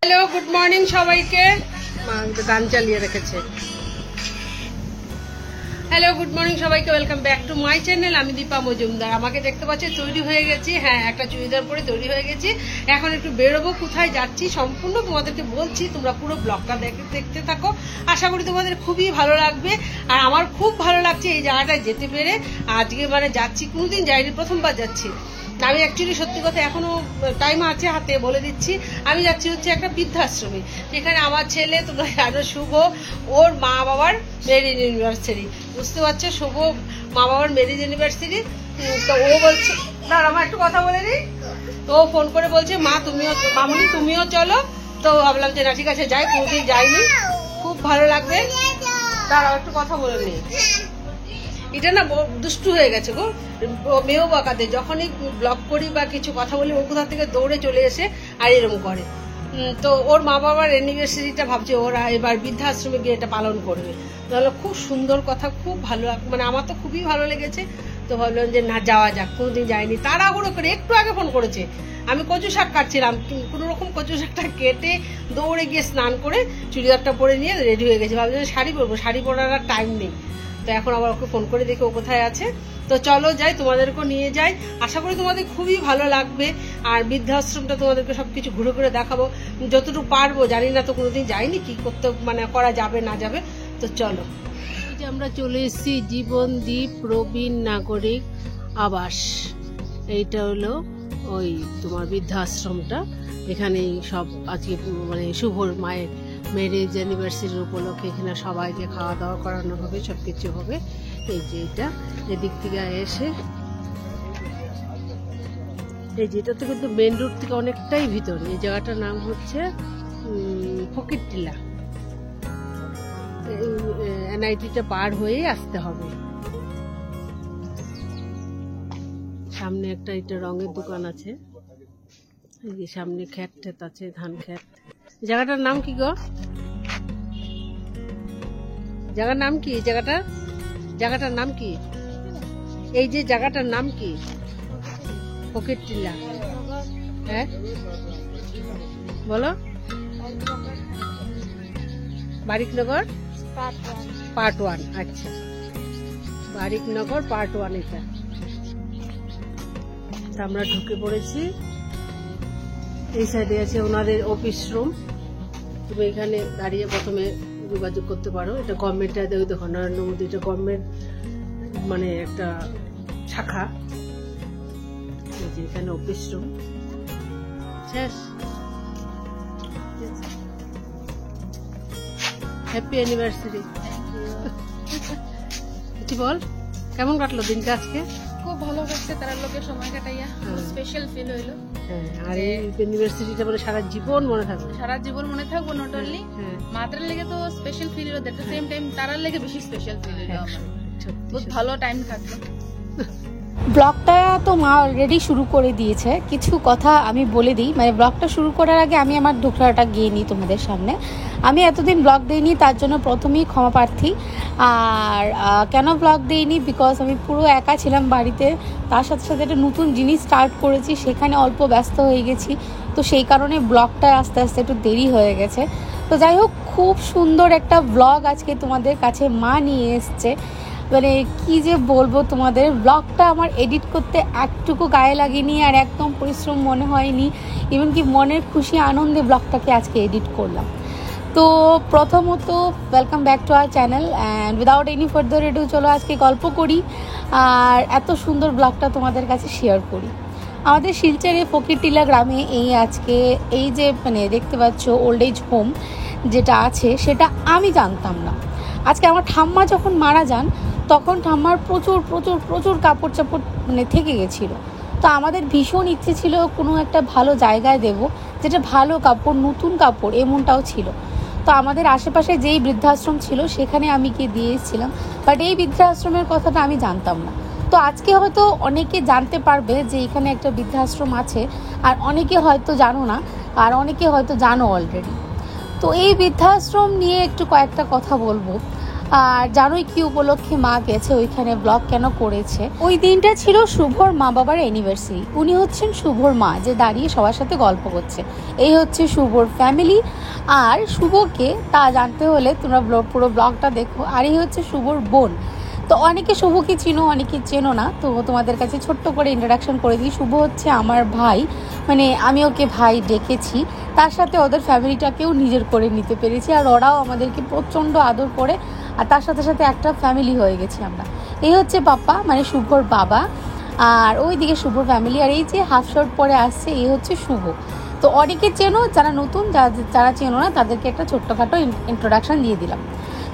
Hello, good morning সবাইকে। গান চালিয়ে রেখেছে। হ্যালো, গুড মর্নিং সবাইকে, welcome back to my channel. আমি দীপা মজুমদার। আমাকে দেখতে পাচ্ছি তৈরি হয়ে গেছি। হ্যাঁ, একটা চুড়িদার পরে তৈরি হয়ে গেছি। এখন একটু বেরোবো, কোথায় যাচ্ছি সম্পূর্ণ তোমাদেরকে বলছি। তোমরা পুরো ব্লগটা দেখতে থাকো। আশা করি তোমাদের খুবই ভালো লাগবে। আর আমার খুব ভালো লাগছে এই জায়গাটায় যেতে পেরে। আজকে মানে যাচ্ছি, কোনোদিন যাইনি, প্রথমবার যাচ্ছি। আমি অ্যাকচুয়ালি সত্যি কথা এখনো টাইম আছে হাতে, বলে দিচ্ছি। আমি যাচ্ছি হচ্ছে একটা বৃদ্ধাশ্রমে, যেখানে আমার ছেলে, তোমরা জানো, শুভ, ওর মা বাবার মেরিজ ইউনিভার্সিটি। বুঝতে পারছো, শুভ মা বাবার মেরিজ ইউনিভার্সিটি। তো ও বলছে, দাঁড়া আমার একটু কথা বলে নিই। তো ও ফোন করে বলছে, মা তুমিও, মামুনি তুমিও চলো। তো ভাবলাম যে না, ঠিক আছে যাই, কোনোদিন যাইনি, খুব ভালো লাগবে। দাঁড়াও একটু কথা বলে নিই। এটা না দুষ্টু হয়ে গেছে গো, মেয়েও বাঁকাতে। যখনই ব্লগ করি বা কিছু কথা বলি, ও কোথা থেকে দৌড়ে চলে এসে আর এরকম করে। তো ওর মা বাবার অ্যানিভার্সারিটা ভাবছে ওরা এবার বৃদ্ধাশ্রমে গিয়ে এটা পালন করবে। তাহলে খুব সুন্দর কথা, খুব ভালো, মানে আমার তো খুবই ভালো লেগেছে। তো ভাবলাম যে না, যাওয়া যাক, কোনোদিন যাইনি। তাড়াহুড়ো করে একটু আগে ফোন করেছে। আমি কচু শাক কাটছিলাম, কোনো রকম কচু শাকটা কেটে দৌড়ে গিয়ে স্নান করে চুড়িদারটা পরে নিয়ে রেডি হয়ে গেছে। ভাবছিলাম শাড়ি পরবো, শাড়ি পরার আর টাইম নেই। তো এখন আবার ওকে ফোন করে দেখি ও কোথায় আছে। তো চলো যাই, তোমাদেরকেও নিয়ে যাই। আশা করি তোমাদের খুবই ভালো লাগবে। আর বৃদ্ধাশ্রমটা তোমাদেরকে সবকিছু ঘুরে ঘুরে দেখাবো যতটুকু পারবো। জানি না, তো কোনোদিন যাইনি, কি করতে মানে করা যাবে না যাবে। তো চলো, এই যে আমরা চলে এসেছি জীবনদ্বীপ প্রবীণ নাগরিক আবাস। এইটা হলো ওই তোমার বৃদ্ধাশ্রমটা। এখানেই সব আজকে মানে শুভর মায়ের ম্যারেজ অ্যানিভার্সারির উপলক্ষে এখানে সবাইকে খাওয়া দাওয়া করানো হবে, সব কিছু হবে। এই যে এটা এদিক থেকে এসে, এই যে এটা তো কিন্তু মেন রোড থেকে অনেকটাই ভিতরে। এই জায়গাটার নাম হচ্ছে ফকিরটিলা। এনআইটিটা পার হয়ে আসতে হবে। সামনে একটা এটা রঙের দোকান আছে। এই যে সামনে ক্ষেত ঠেত আছে, ধান ক্ষেত। জায়গাটার নাম কি গো? জায়গার নাম কি? জায়গাটার নাম কি? এই যে জায়গাটার নাম কি? ফকিরটিলা। হ্যাঁ বলো। বারিকনগর পার্ট 1। আচ্ছা, বারিকনগর পার্ট 1 এটা। আমরা ঢুকে পড়েছি। এই সাইডে আছে ওনাদের অফিস রুম। তুমি এখানে দাঁড়িয়ে প্রথমে যোগাযোগ করতে পারো। এটা গভর্নমেন্টের, দেখো নরেন্দ্র মোদী, এটা গভর্নমেন্ট মানে একটা শাখা। এই যে এখানে অফিস রুম শেষ। Happy anniversary. কি বল, কেমন কাটলো দিনটা আজকে? খুব ভালো লাগছে, তারা লোকের সময় কাটাইয়া স্পেশাল ফিল হইলো। হ্যাঁ, আর এই ইউনিভার্সিটিটা মানে সারা জীবন মনে থাকবে। সারা জীবন মনে থাকবো। নট অনলি মাত্রার লেগে তো স্পেশাল ফিল হলো, এট দ্য সেম টাইম তারার লেগে বেশি স্পেশাল ফিল হইলো। বহুত ভালো টাইম থাকলো। ব্লগটা তো মা অলরেডি শুরু করে দিয়েছে। কিছু কথা আমি বলে দিই। মানে ব্লগটা শুরু করার আগে আমি আমার দুঃখটা গিয়ে নিই তোমাদের সামনে। আমি এতদিন ব্লগ দিইনি, তার জন্য প্রথমেই ক্ষমা প্রার্থী। আর কেন ব্লগ দিইনি, বিকজ আমি পুরো একা ছিলাম বাড়িতে। তার সাথে সাথে একটা নতুন জিনিস স্টার্ট করেছি, সেখানে অল্প ব্যস্ত হয়ে গেছি। তো সেই কারণে ব্লগটা আস্তে আস্তে একটু দেরি হয়ে গেছে। তো যাই হোক, খুব সুন্দর একটা ব্লগ আজকে তোমাদের কাছে মা নিয়ে এসছে। মানে কি যে বলবো তোমাদের, ব্লগটা আমার এডিট করতে একটুকু গায়ে লাগেনি, আর একদম পরিশ্রম মনে হয়নি। ইভেন কি মনের খুশি আনন্দে ব্লগটাকে আজকে এডিট করলাম। তো প্রথমত welcome back to our channel, and without any further edu চলো আজকে গল্প করি আর এত সুন্দর ব্লগটা তোমাদের কাছে শেয়ার করি। আমাদের শিলচরে ফকিরটিলা গ্রামে এই যে মানে দেখতে পাচ্ছ ওল্ড এজ হোম যেটা আছে, সেটা আমি জানতাম না। আজকে আমার ঠাম্মা যখন মারা যান, তখন ঠাম্মার প্রচুর প্রচুর প্রচুর কাপড় চাপড় মানে থেকে গেছিলো। তো আমাদের ভীষণ ইচ্ছে ছিল কোনো একটা ভালো জায়গায় দেব, যেটা ভালো কাপড়, নতুন কাপড় এমনটাও ছিল। তো আমাদের আশেপাশে যেই বৃদ্ধাশ্রম ছিল সেখানে আমি গিয়ে দিয়ে এসেছিলাম, বাট এই বৃদ্ধাশ্রমের কথাটা আমি জানতাম না। তো আজকে হয়তো অনেকে জানতে পারবে যে এখানে একটা বৃদ্ধাশ্রম আছে, আর অনেকে হয়তো জানো না, আর অনেকে হয়তো জানো অলরেডি। তো এই বৃদ্ধাশ্রম নিয়ে একটু কয়েকটা কথা বলবো। আর জানোই কি উপলক্ষে মা গেছে ওইখানে, ব্লগ কেন করেছে। ওই দিনটা ছিল শুভর মা বাবার অ্যানিভার্সারি। উনি হচ্ছেন শুভর মা, যে দাঁড়িয়ে সবার সাথে গল্প করছে। এই হচ্ছে শুভর ফ্যামিলি। আর শুভকে তা জানতে হলে তোমরা পুরো ব্লগটা দেখো। আর এই হচ্ছে শুভর বোন। তো অনেকে শুভকে চিনো, অনেকে চেনো না, তো তোমাদের কাছে ছোট্ট করে ইন্ট্রোডাকশন করে দিই। শুভ হচ্ছে আমার ভাই, মানে আমি ওকে ভাই ডেকেছি। তার সাথে ওদের ফ্যামিলিটাকেও নিজের করে নিতে পেরেছি, আর ওরাও আমাদেরকে প্রচণ্ড আদর করে, আর তার সাথে সাথে একটা ফ্যামিলি হয়ে গেছি আমরা। এই হচ্ছে পাপা, মানে শুভর বাবা, আর ওই দিকে শুভর ফ্যামিলি। আর এই যে হাফ শর্ট পরে আসছে, এই হচ্ছে শুভ। তো অনেকে চেনো, যারা নতুন, যারা চেনো না তাদেরকে একটা ছোট্টখাটো ইন্ট্রোডাকশন দিয়ে দিলাম।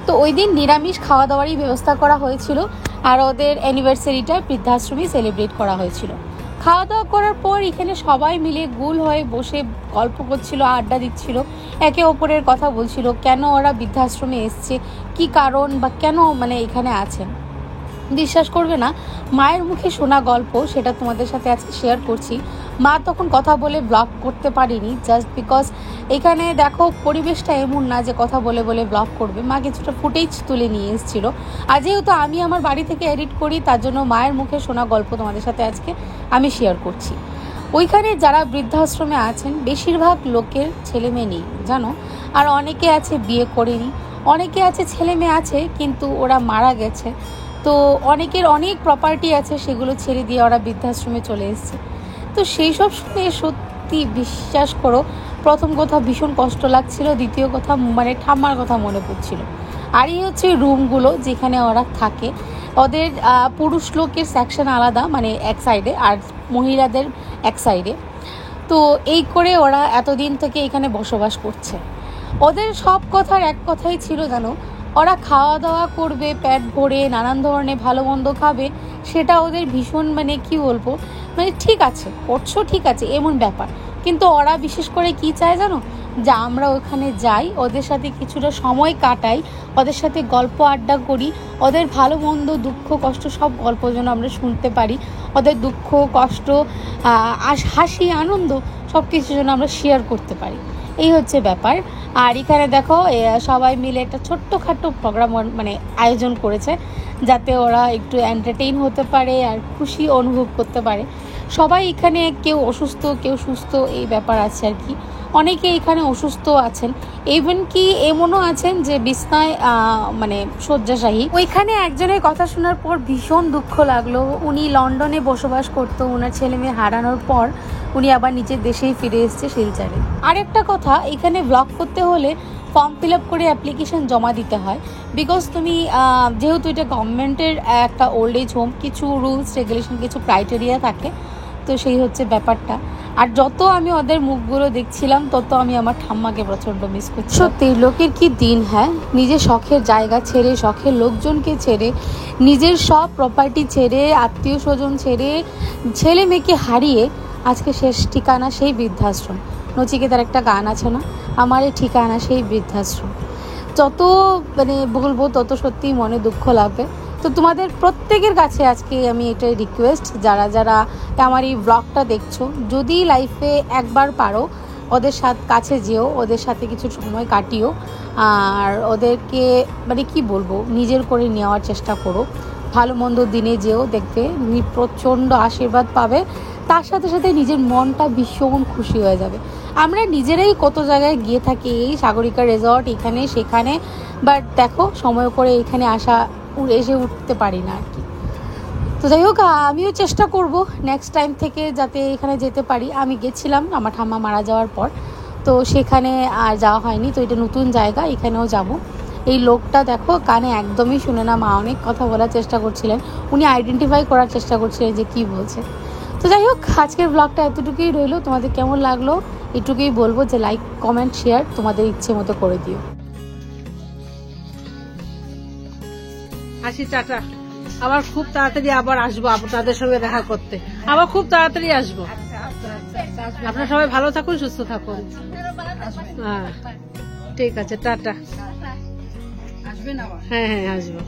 তো ওই দিন নিরামিষ খাওয়া দাওয়ারই ব্যবস্থা করা হয়েছিল, আর ওদের অ্যানিভার্সারিটা বৃদ্ধাশ্রমে সেলিব্রেট করা হয়েছিল। খাওয়া দাওয়া করার পর এখানে সবাই মিলে গোল হয়ে বসে গল্প করছিল, আড্ডা দিচ্ছিল, একে অপরের কথা বলছিল, কেন ওরা বৃদ্ধাশ্রমে এসছে, কি কারণ বা কেন মানে এখানে আছেন। বিশ্বাস করবে না, মায়ের মুখে শোনা গল্প, সেটা তোমাদের সাথে আজকে শেয়ার করছি। মা তখন কথা বলে ব্লগ করতে পারিনি, জাস্ট বিকজ এখানে দেখো পরিবেশটা এমন না যে কথা বলে বলে ব্লগ করবে। মা কিছুটা ফুটেজ তুলে নিয়ে এসেছিলো, আর যেহেতু আমি আমার বাড়ি থেকে এডিট করি, তার জন্য মায়ের মুখে শোনা গল্প তোমাদের সাথে আজকে আমি শেয়ার করছি। ওইখানে যারা বৃদ্ধাশ্রমে আছেন বেশিরভাগ লোকের ছেলে মেয়ে নেই জানো, আর অনেকে আছে বিয়ে করেনি, অনেকে আছে ছেলে মেয়ে আছে কিন্তু ওরা মারা গেছে। তো অনেকের অনেক প্রপার্টি আছে, সেগুলো ছেড়ে দিয়ে ওরা বৃদ্ধাশ্রমে চলে এসেছে। তো সেই সব শুনে সত্যি বিশ্বাস করো, প্রথম কথা ভীষণ কষ্ট লাগছিল, দ্বিতীয় কথা মানে ঠাম্মার কথা মনে পড়ছিল। আর এই হচ্ছে রুমগুলো যেখানে ওরা থাকে। ওদের পুরুষ লোকের সেকশন আলাদা, মানে এক সাইডে, আর মহিলাদের এক সাইডে। তো এই করে ওরা এতদিন থেকে এখানে বসবাস করছে। ওদের সব কথার এক কথাই ছিল জানো, ওরা খাওয়া দাওয়া করবে পেট ভরে, নানান ধরনের ভালো মন্দ খাবে, সেটা ওদের ভীষণ মানে কি বলবো, মানে ঠিক আছে করছো ঠিক আছে এমন ব্যাপার। কিন্তু ওরা বিশেষ করে কি চায় জানো, যে আমরা ওখানে যাই, ওদের সাথে কিছুটা সময় কাটাই, ওদের সাথে গল্প আড্ডা করি, ওদের ভালো মন্দ দুঃখ কষ্ট সব গল্প যেন আমরা শুনতে পারি, ওদের দুঃখ কষ্ট হাসি আনন্দ সব কিছু যেন আমরা শেয়ার করতে পারি। এই হচ্ছে ব্যাপার। আর এখানে দেখো সবাই মিলে একটা ছোট্টখাটো প্রোগ্রাম মানে আয়োজন করেছে, যাতে ওরা একটু এন্টারটেইন হতে পারে আর খুশি অনুভব করতে পারে। সবাই এখানে কেউ অসুস্থ কেউ সুস্থ, এই ব্যাপার আছে আর কি। অনেকে এখানে অসুস্থ আছেন, ইভেন কি এমনও আছেন যে বিছনায় মানে শয্যাশায়ী। ওইখানে একজনের কথা শোনার পর ভীষণ দুঃখ লাগলো। উনি লন্ডনে বসবাস করতো, ওনার ছেলে মেয়ে হারানোর পর উনি আবার নিজের দেশেই ফিরে এসছে শিলচরে। আরেকটা কথা, এখানে ব্লগ করতে হলে ফর্ম ফিল আপ করে অ্যাপ্লিকেশন জমা দিতে হয়, বিকজ তুমি যেহেতু এটা গভর্নমেন্টের একটা ওল্ড এজ হোম, কিছু রুলস রেগুলেশন কিছু ক্রাইটেরিয়া থাকে, তো সেই হচ্ছে ব্যাপারটা। আর যত আমি ওদের মুখগুলো দেখছিলাম তত আমি আমার ঠাম্মাকে প্রচণ্ড মিস করছি। সত্যি লোকের কি দিন, হ্যাঁ, নিজের শখের জায়গা ছেড়ে, শখের লোকজনকে ছেড়ে, নিজের সব প্রপার্টি ছেড়ে, আত্মীয় স্বজন ছেড়ে, ছেলে মেয়েকে হারিয়ে আজকে শেষ ঠিকানা সেই বৃদ্ধাশ্রম। নচিকেতার একটা গান আছে না, আমার এই ঠিকানা সেই বৃদ্ধাশ্রম। যত মানে বলবো তত সত্যিই মনে দুঃখ লাগবে। তো তোমাদের প্রত্যেকের কাছে আজকে আমি এটাই রিকোয়েস্ট, যারা যারা আমার এই ব্লগটা দেখছো, যদি লাইফে একবার পারো ওদের কাছে যেও, ওদের সাথে কিছু সময় কাটিও, আর ওদেরকে মানে কি বলবো নিজের করে নেওয়ার চেষ্টা করো। ভালো মন্দ দিনে যেও, দেখবে প্রচণ্ড আশীর্বাদ পাবে, তার সাথে সাথে নিজের মনটা ভীষণ খুশি হয়ে যাবে। আমরা নিজেরাই কত জায়গায় গিয়ে থাকি, এই সাগরিকা রিসর্ট এখানে সেখানে, বাট দেখো সময় করে এখানে এসে উঠতে পারি না আর কি। তো যাই হোক, আমিও চেষ্টা করব নেক্সট টাইম থেকে যাতে এখানে যেতে পারি। আমি গেছিলাম আমার ঠাম্মা মারা যাওয়ার পর, তো সেখানে আর যাওয়া হয়নি, তো এটা নতুন জায়গা, এখানেও যাব। এই লোকটা দেখো কানে একদমই শুনে না, মা অনেক কথা বলার চেষ্টা করছিলেন, উনি আইডেন্টিফাই করার চেষ্টা করছিলেন যে কি বলছে। তো যাই হোক, আজকের ব্লগটা এতটুকুই রইলো। তোমাদের কেমন লাগলো এটুকুই বলবো, যে লাইক কমেন্ট শেয়ার তোমাদের ইচ্ছে মতো করে দিও। আসি, টাটা। আবার খুব তাড়াতাড়ি আবার আসবো আপনাদের সঙ্গে দেখা করতে, আবার খুব তাড়াতাড়ি আসবো। আপনারা সবাই ভালো থাকুন, সুস্থ থাকুন। হ্যাঁ ঠিক আছে, টাটা। হ্যাঁ হ্যাঁ আসবো।